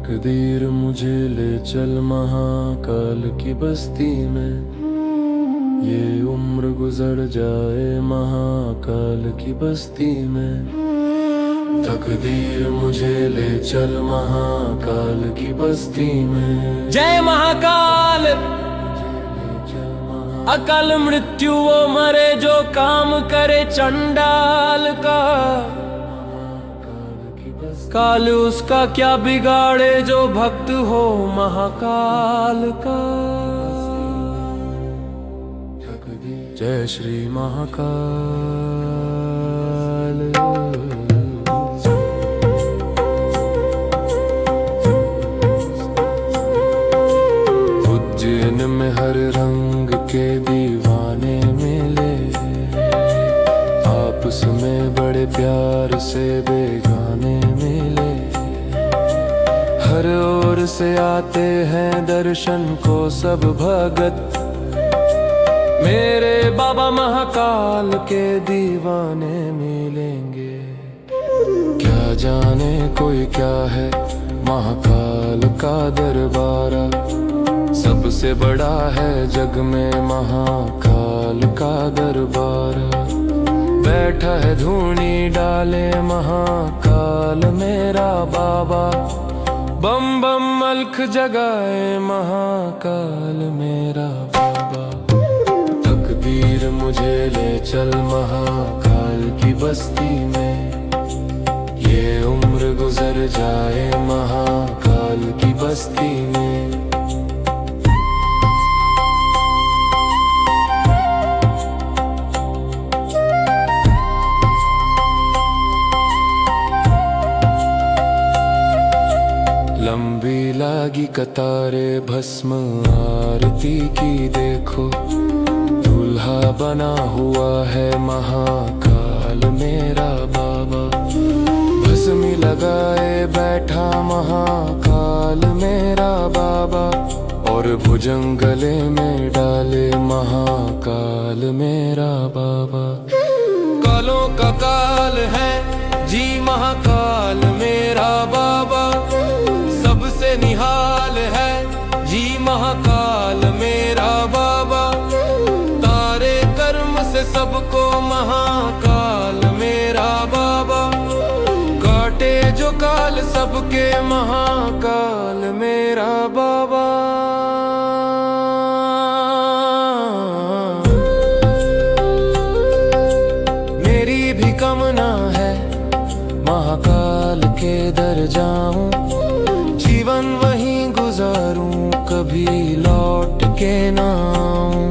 तकदीर मुझे ले चल महाकाल की बस्ती में, ये उम्र गुजर जाए महाकाल की बस्ती में। तकदीर मुझे ले चल महाकाल की बस्ती में। जय महाकाल। अकाल मृत्यु वो मरे जो काम करे चंडाल का, काल उसका क्या बिगाड़े जो भक्त हो महाकाल का। जय श्री महाकाल। उज्जैन में हर रंग के दीवाने मिले, आपस में बड़े प्यार से बेगाने मिले। हर ओर से आते हैं दर्शन को सब भगत, मेरे बाबा महाकाल के दीवाने मिलेंगे। क्या जाने कोई क्या है महाकाल का दरबारा, सबसे बड़ा है जग में महाकाल का दरबारा। बैठा है धूनी डाले महाकाल मेरा बाबा, बम बम मल्ख जगाए महाकाल मेरा बाबा। तकदीर मुझे ले चल महाकाल की बस्ती में, ये उम्र गुजर जाए महाकाल की बस्ती में। लंबी लागी कतारे भस्म आरती की देखो, दूल्हा बना हुआ है महाकाल मेरा बाबा। भस्मी लगाए बैठा महाकाल मेरा बाबा, और भुजंग गले में डाले महाकाल मेरा बाबा। कालों का काल है जी महाकाल मेरा बाबा, सबसे निहाल है जी महाकाल मेरा बाबा। तारे कर्म से सबको महाकाल मेरा बाबा, काटे जो काल सबके महाकाल मेरा बाबा। मेरी भी कामना है महाकाल के दर जाऊं, जीवन वहीं गुजारूं, कभी लौट के ना आऊं।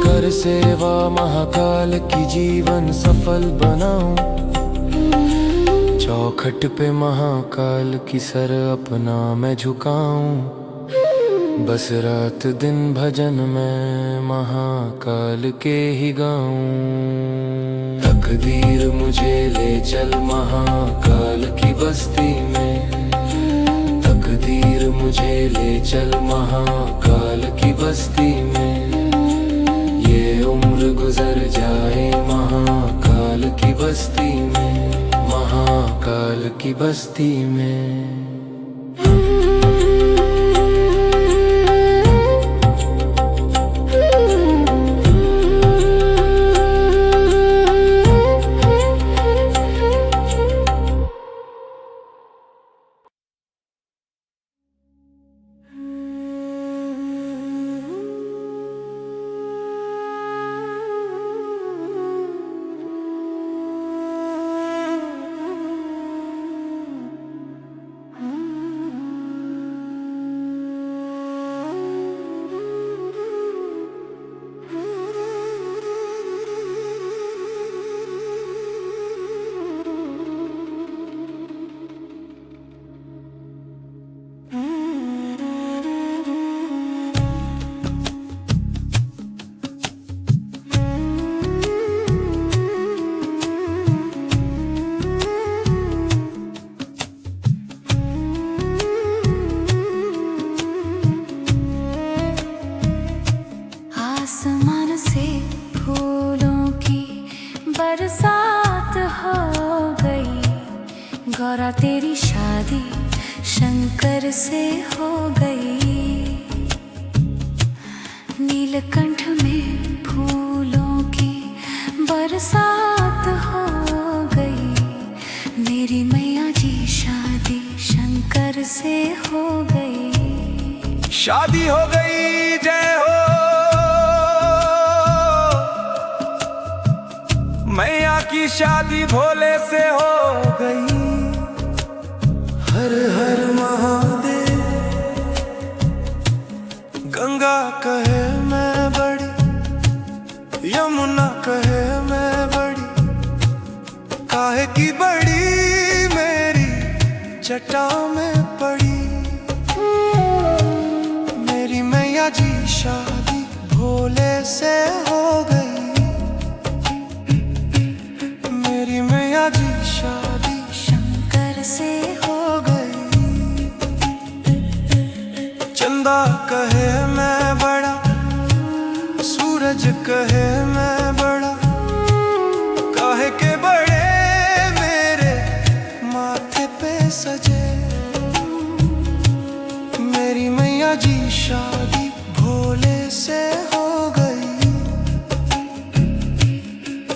कर सेवा महाकाल की जीवन सफल बनाऊं, चौखट पे महाकाल की सर अपना मैं झुकाऊं। बस रात दिन भजन में महाकाल के ही गाऊं। तकदीर मुझे ले चल महाकाल की बस्ती में, तकदीर मुझे ले चल महाकाल की बस्ती में। ये उम्र गुजर जाए महाकाल की बस्ती में, महाकाल की बस्ती में। गौरा तेरी शादी शंकर से हो गई। नीलकंठ में फूलों की बरसात हो गई। मेरी मैया जी शादी शंकर से हो गई। शादी हो गई, जय हो मैया की शादी भोले से हो गई। हर हर महादेव। गंगा कहे मैं बड़ी, यमुना कहे मैं बड़ी, काहे की बड़ी मेरी जटा में पड़ी। मेरी मैया जी शादी भोले से हो गई। मेरी मैया जी शादी शंकर से हो गई। चंदा कहे मैं बड़ा, सूरज कहे मैं बड़ा, काहे के बड़े मेरे माथे पे सजे। मेरी मैया जी शादी भोले से हो गई।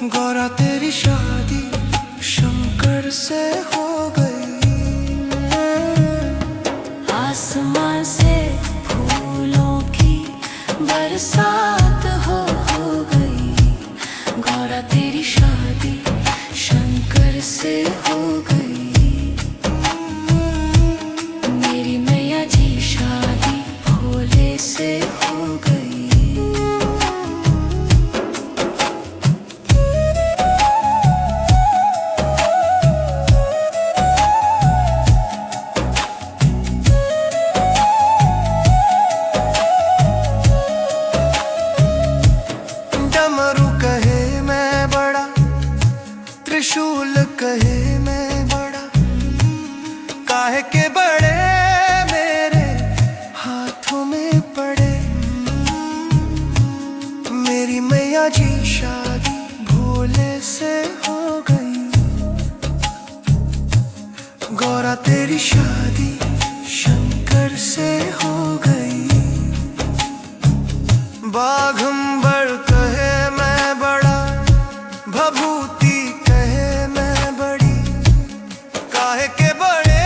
गौरा तेरी शादी शंकर से हो गई। आसमां से फूलों की बरसात हो गई। गौरा तेरी शादी शंकर से हो गई। मेरी मैया जी शादी भोले से हो गई। डमरू कहे मैं बड़ा, त्रिशूल कहे मैं बड़ा, काहे के बड़े मेरे हाथों में पड़े। मेरी मैया जी शादी भोले से हो गई। गौरा तेरी शादी शंकर से हो गई। बाघंबर कहे मैं बड़ा, भभूति कहे मैं बड़ी, काहे के बड़े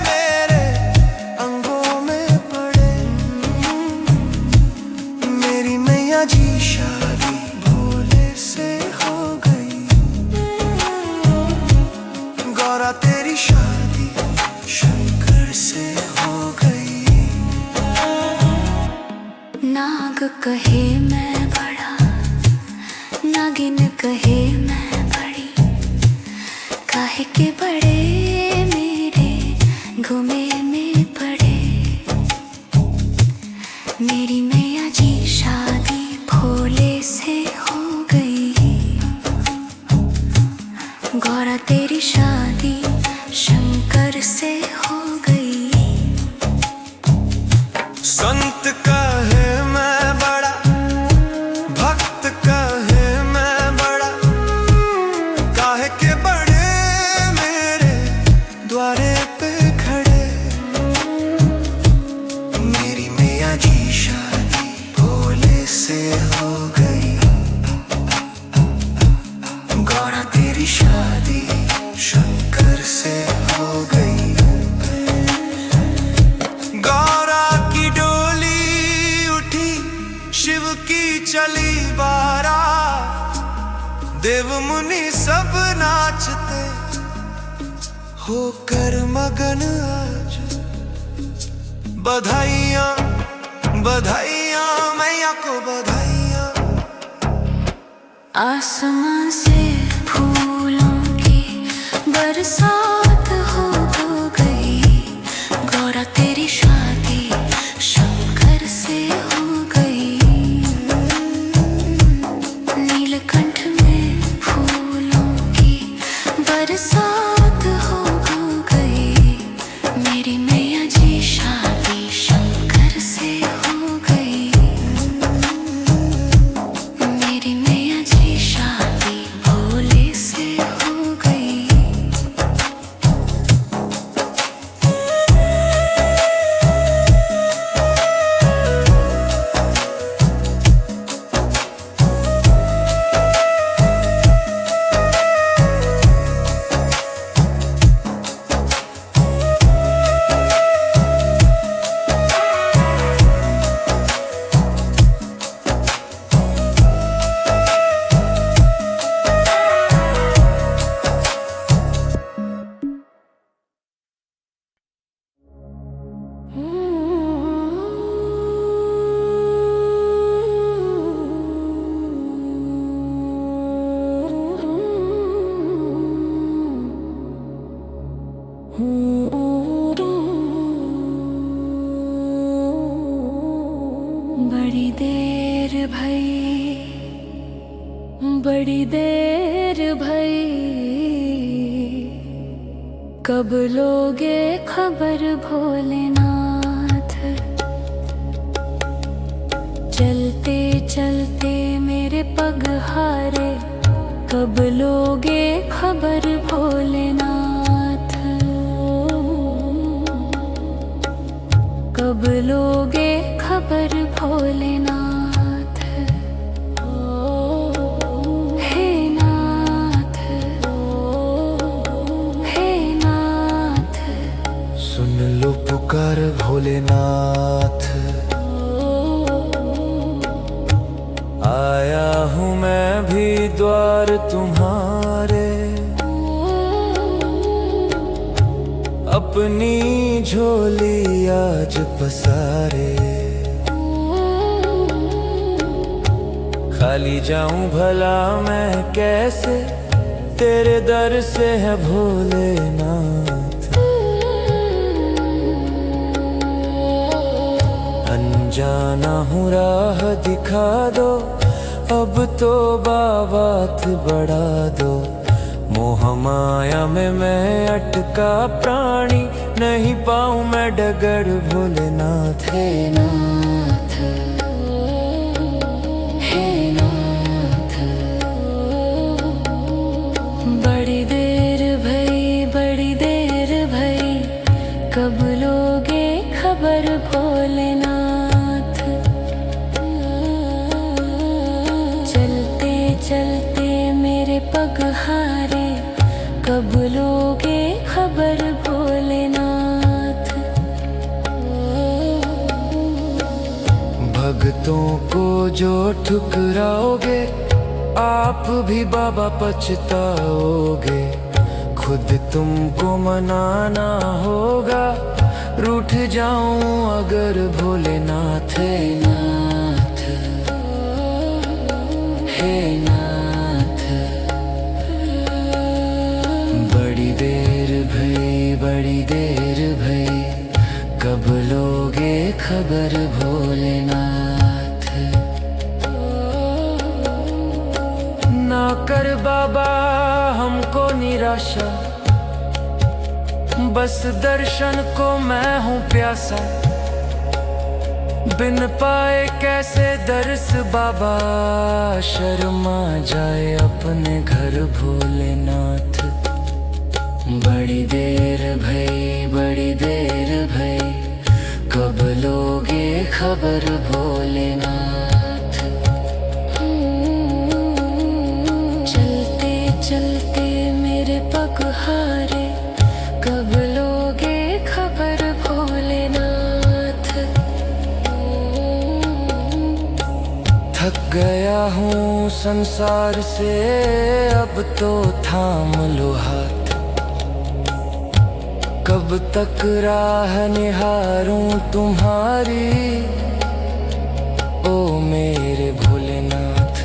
मेरे अंगों में पड़े। मेरी मैया जी शादी भोले से हो गई। गौरा तेरी शादी शंकर से हो गई। नाग कहे मैं बड़ा, नागिन कहे मैं बड़ी, काहे के बड़े मेरे घुमे में पड़े। मेरी मैया जी शादी भोले से हो गई। गौरा तेरी शादी शंकर से हो गई। संत कहे मैं बड़ा, भक्त कहे मैं बड़ा, काहे के बड़े मेरे द्वारे पे खड़े। मेरी मैया जी शादी भोले से हो गई। गौरा तेरी शादी शंकर से हो गई। गौरा की डोली उठी, शिव की चली बारात, देव मुनि सब नाचते होकर मगन आज। बधाइयाँ बधाइयाँ मैया को बधाइयाँ। आसमां से फूलों की बरसात हो गई। गौरा तेरी शादी शंकर से हो गई। नीलकंठ में फूलों की बरसात हो गई। मेरी मैया जी शादी शंकर से हो गई। मेरी मैया जी शादी भोले से हो गई। बड़ी देर भई, बड़ी देर भई, कब लोगे खबर भोलेनाथ। चलते चलते मेरे पग हारे, कब लोगे खबर भोलेनाथ। कब लोगे खबर भोलेनाथ। हे नाथ, हे नाथ, सुन लो पुकार भोलेनाथ। आया हूँ मैं भी द्वार तुम्हारे, अपनी झोली आज पसारे। खाली जाऊं भला मैं कैसे, तेरे दर से है भोलेनाथ। अनजाना हूँ राह दिखा दो, अब तो बात बढ़ा दो। मोह माया में मैं अटका प्राणी, नहीं पाऊं मैं डगर भोलेनाथ। हे नाथ, हे नाथ, बड़ी देर भई, बड़ी देर भई, कब लोगे खबर भोलेनाथ। चलते चलते मेरे पग हारे, कब लोगे खबर भोलेनाथ। भक्तों को जो ठुकराओगे, आप भी बाबा पछताओगे। खुद तुमको मनाना होगा, रूठ जाऊं अगर भोलेनाथ। हे नाथ, हे नाथ, बड़ी देर भई, बड़ी देर भई, कब लोगे खबर भोलेनाथ। ना कर बाबा हमको निराशा, बस दर्शन को मैं हूँ प्यासा। बिन पाए कैसे दर्श बाबा, शर्मा जाए अपने घर भोलेनाथ। बड़ी देर भई, बड़ी देर भई, कब लोगे खबर भोलेनाथ। चलते चलते मेरे पग हारे, कब लोगे खबर भोलेनाथ। थक गया हूँ संसार से, अब तो थाम लो हाथ। कब तक राह निहारूं तुम्हारी, ओ मेरे भोलेनाथ।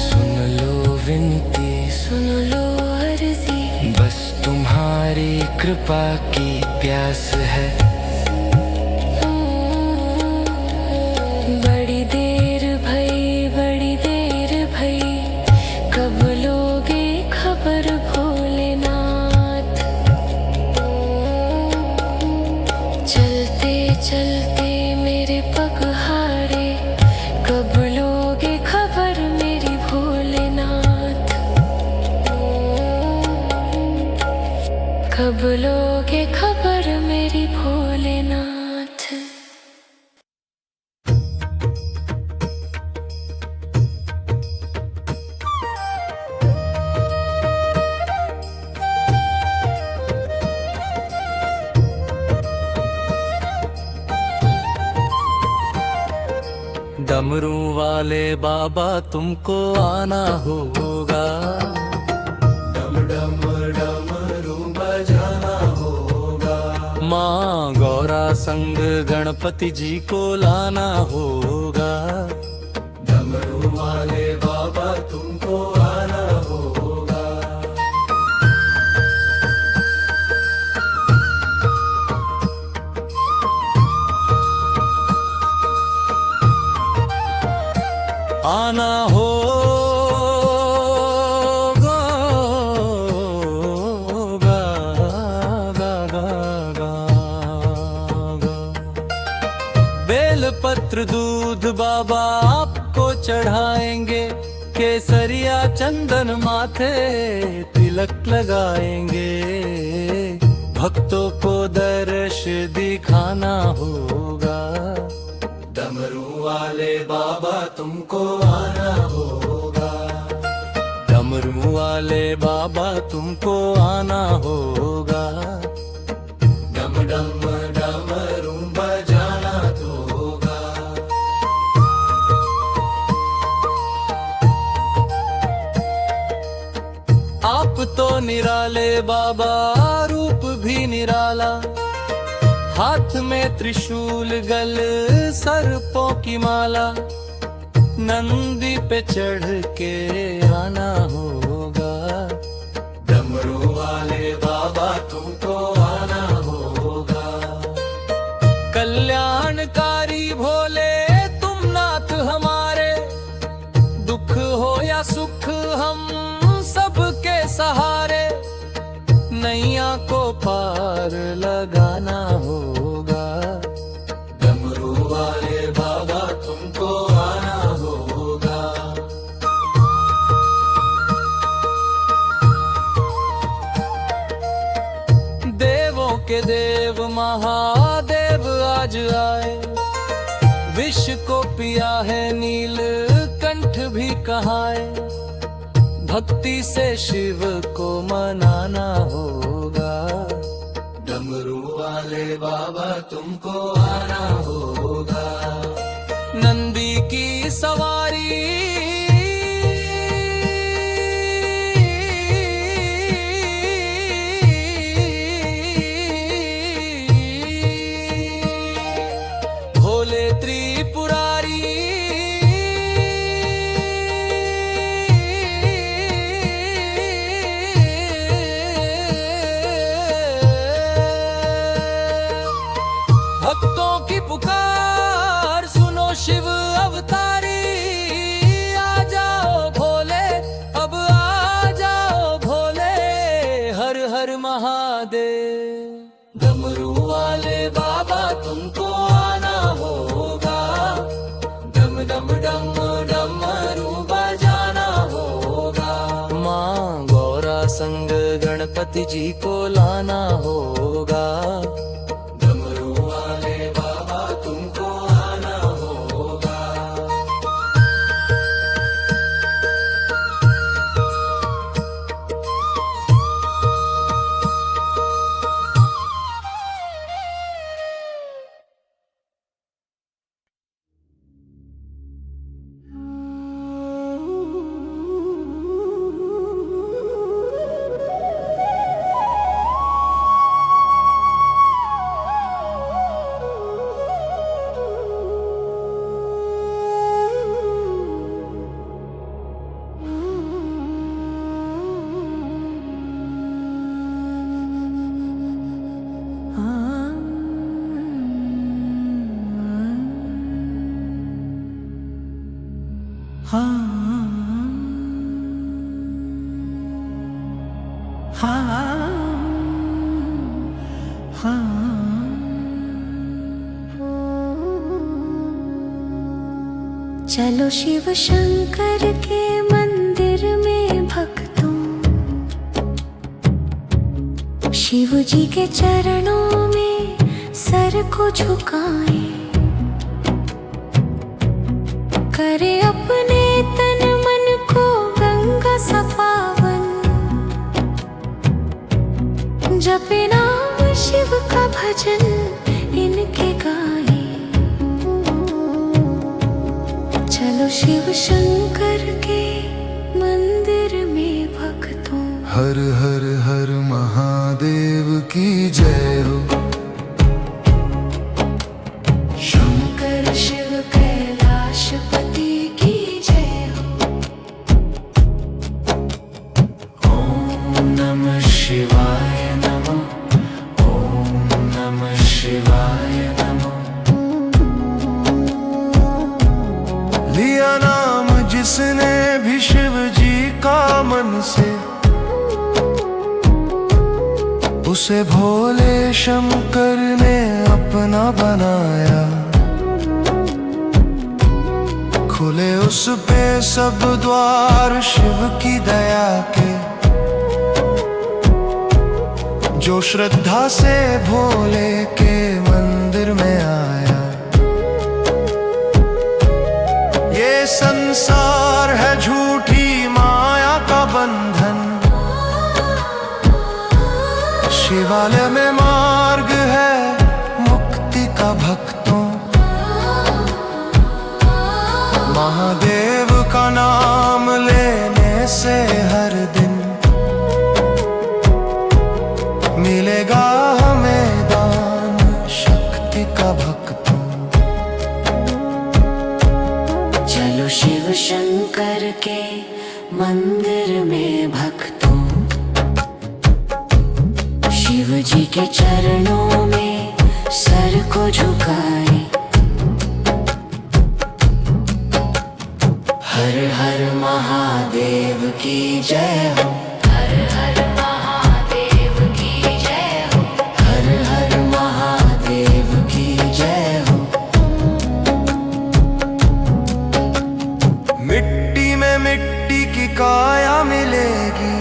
सुन लो विनती, सुन लो अर्जी, बस तुम्हारी कृपा की प्यास है। बड़ी देर भई, बड़ी देर भई, कब लोगे खबर भोलेनाथ। चलते चलते मेरे पग हारे, कब लोगे खबर मेरी भोलेनाथ। कब लोगे खबर मेरी भोलेनाथ। डमरू वाले बाबा तुमको आना होगा, डम डम डमरू बजाना होगा। माँ गौरा संग गणपति जी को लाना होगा। डमरू वाले बाबा तुमको आना होगा। पवित्र दूध बाबा आपको चढ़ाएंगे, केसरिया चंदन माथे तिलक लगाएंगे। भक्तों को दर्श दिखाना होगा, डमरू वाले बाबा तुमको आना होगा। डमरू वाले बाबा तुमको आना होगा, डम डम डमरू बजाना तो होगा। आप तो निराले बाबा, रूप भी निराला, हाथ में त्रिशूल गल सर्पों की माला। नंदी पे चढ़ के आना होगा, डमरू वाले बाबा तुमको आना होगा। कल्याणकारी भोले तुम नाथ हमारे, दुख हो या सुख हम सबके सहारे। नैया को पार लगाना होगा, डमरू वाले बाबा तुमको आना होगा। देवों के देव महादेव आज आए, विष को पिया है नीलकंठ भी कहाए। भक्ति से शिव को मनाना होगा, डमरू वाले बाबा तुमको आना होगा। नंदी की सवारी भोले त्रिपुरारी, भक्तों की पुकार सुनो शिव अवतारी। आ जाओ भोले, अब आ जाओ भोले, हर हर महादेव। डमरू वाले बाबा तुमको आना होगा, डम डम डम डमरू बजाना होगा। माँ गौरा संग गणपति जी को लाना होगा, डमरू वाले बाबा तुमको आना होगा। चलो शिव शंकर के मंदिर में भक्तों, शिव जी के चरणों में सर को झुकाएं। करे अपने तन मन को गंगा सा पावन, जपे नाम शिव का भजन इनके गाए। चलो शिव शंकर के मंदिर में भक्तों, हर हर हर महादेव की जय हो। शंकर शिव कैलाशपति की जय हो। ओम नमः शिवाय नमो, ओम नमः शिवाय नमो। लिया नाम जिसने भी शिव जी का मन से, उसे भोले शंकर ने अपना बनाया। खुले उस पे सब द्वार शिव की दया के, जो श्रद्धा से भोले के मंदिर में आया। ये संसार है झूठी माया का बंधन, शिवालय में मार्ग है मुक्ति का भक्तों। महादेव का नाम लेने से हर दिन मिलेगा हमें दान शक्ति का भक्तों। चलो शिव शंकर के मंदिर में भक्तों, शिव जी के चरणों में सर को झुकाए। हर हर महादेव की जय हो, हर हर महादेव की जय हो, हर हर महादेव की जय हो। मिट्टी में मिट्टी की काया मिलेगी,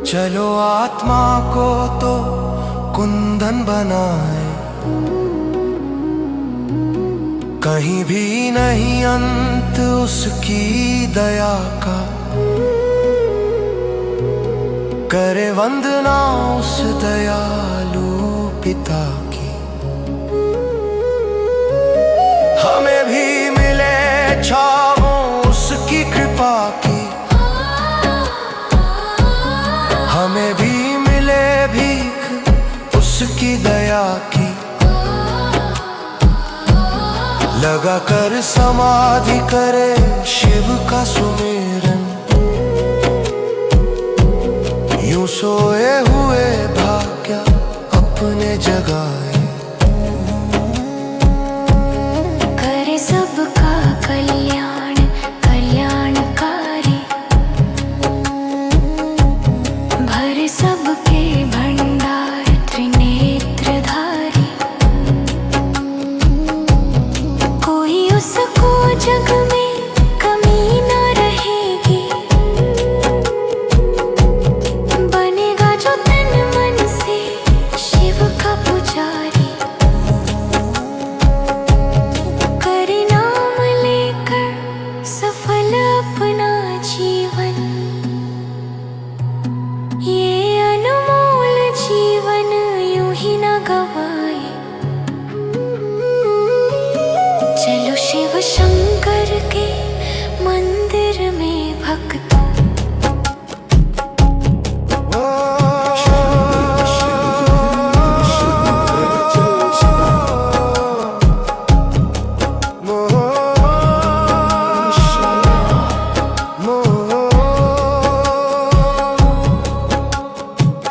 चलो आत्मा को तो कुंदन बनाए। कहीं भी नहीं अंत उसकी दया का, करे वंदना उस दयालु पिता की। हमें भी मिले छावों उसकी कृपा की, हमें भी मिले भीख उसकी दया की। लगा कर समाधि करे शिव का सुमिरन, यूं सोए हुए भाग्य अपने जगाए। करे सबका कल्याण कल्याणकारी, भरे सबके भंडार त्रिनेत्रधारी। कोई उसको जग में कमी न रहेगी, बनेगा जो तन मन से शिव का पुजारी। करे नाम लेकर सफल अपना जीवन, ये अनमोल जीवन यूं ही न गवाए। चलो शिव शंकर के मंदिर में भक्तों,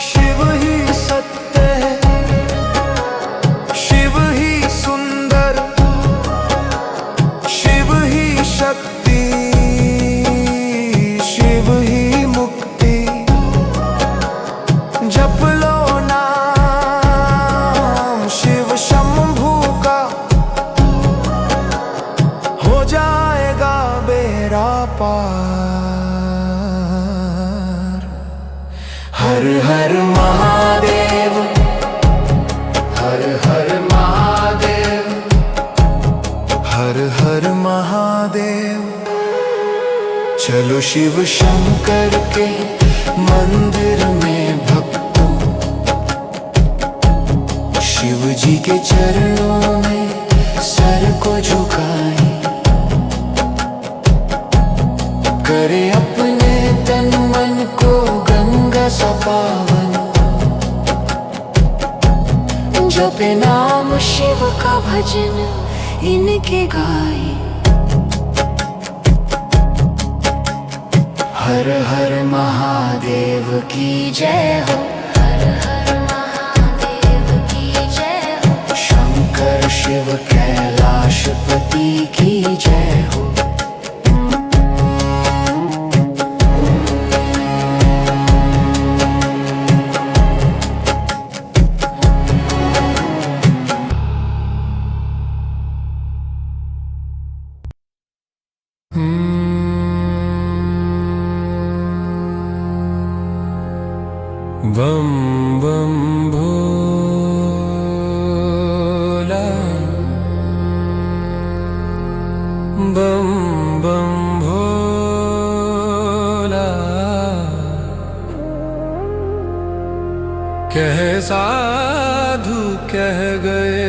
शिव ही सत्य है, शिव ही सुंदर, शिव ही शक्ति, शिव ही मुक्ति। जप लो नाम शिव शंभू का, हो जाएगा बेड़ा पार। हर हर महादेव, हर हर महादेव, हर हर महादेव। चलो शिव शंकर के मंदिर में भक्तों, शिव जी के चरणों में सर को झुकाए। करे अपने तन मन को गंगा सा पावन, जपे नाम शिव का भजन इनके गाए। हर हर महादेव की जय हो, हर हर महादेव की जय हो। शंकर शिव कैलाशपति की जय हो। बम बम भोला, बम बम भोला। कह साधु कह गए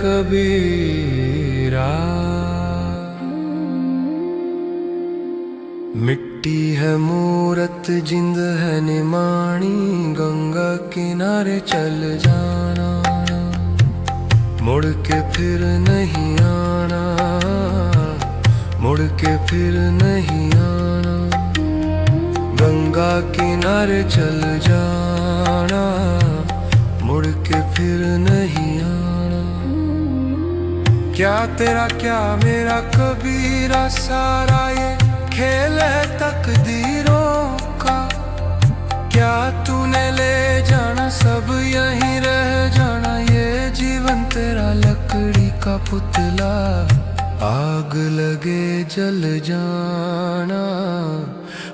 कबीरा, मिट्टी है मूरत जिंद है निमाणी, गंगा किनारे चल जाना, मुड़ के फिर नहीं आना, मुड़ के फिर नहीं आना। गंगा किनारे चल जाना, मुड़ के फिर नहीं आना। क्या तेरा क्या मेरा कबीरा, सारा ये खेल है तकदीरों का। क्या तूने ले जाना सब यहीं रह जाना, ये जीवन तेरा लकड़ी का पुतला। आग लगे जल जाना,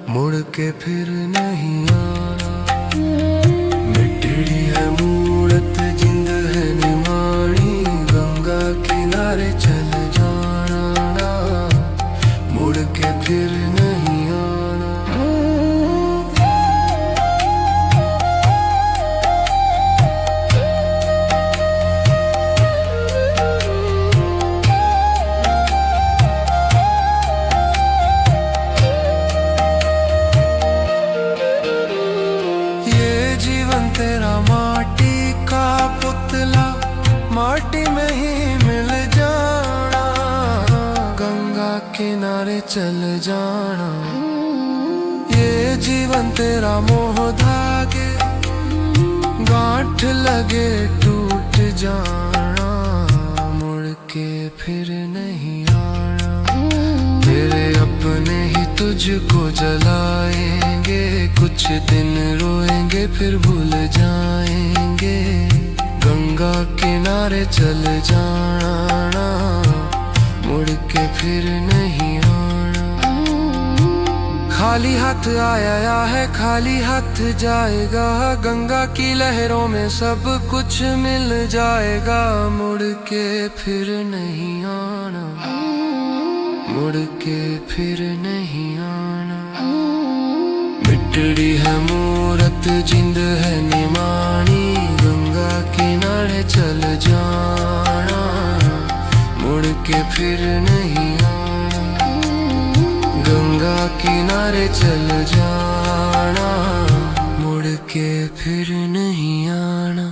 मुड़ के फिर नहीं आना। मिट्टी है मूरत जिंद है निमाणी, गंगा किनारे चल जाना, मुड़ के फिर नहीं आना। ये जीवन तेरा माटी का पुतला, माटी में ही मिल जाना, गंगा किनारे चल जाना। ये जीवन तेरा मोह धागे, गांठ लगे टूट जाना, मुड़ के फिर नहीं आना। तेरे अपने ही तुझको जलाएंगे, कुछ दिन रोएंगे फिर भूल जाएंगे। गंगा किनारे चल जाना, मुड़ के फिर नहीं आना। खाली हाथ आया है खाली हाथ जाएगा, गंगा की लहरों में सब कुछ मिल जाएगा। मुड़ के फिर नहीं आना, मुड़ के फिर नहीं आना। मिट्टी है मूरत जिंद है निमाणी, गंगा किनारे चल जाना, मुड़ के फिर नहीं आना। गंगा किनारे चल जाना, मुड़ के फिर नहीं आना।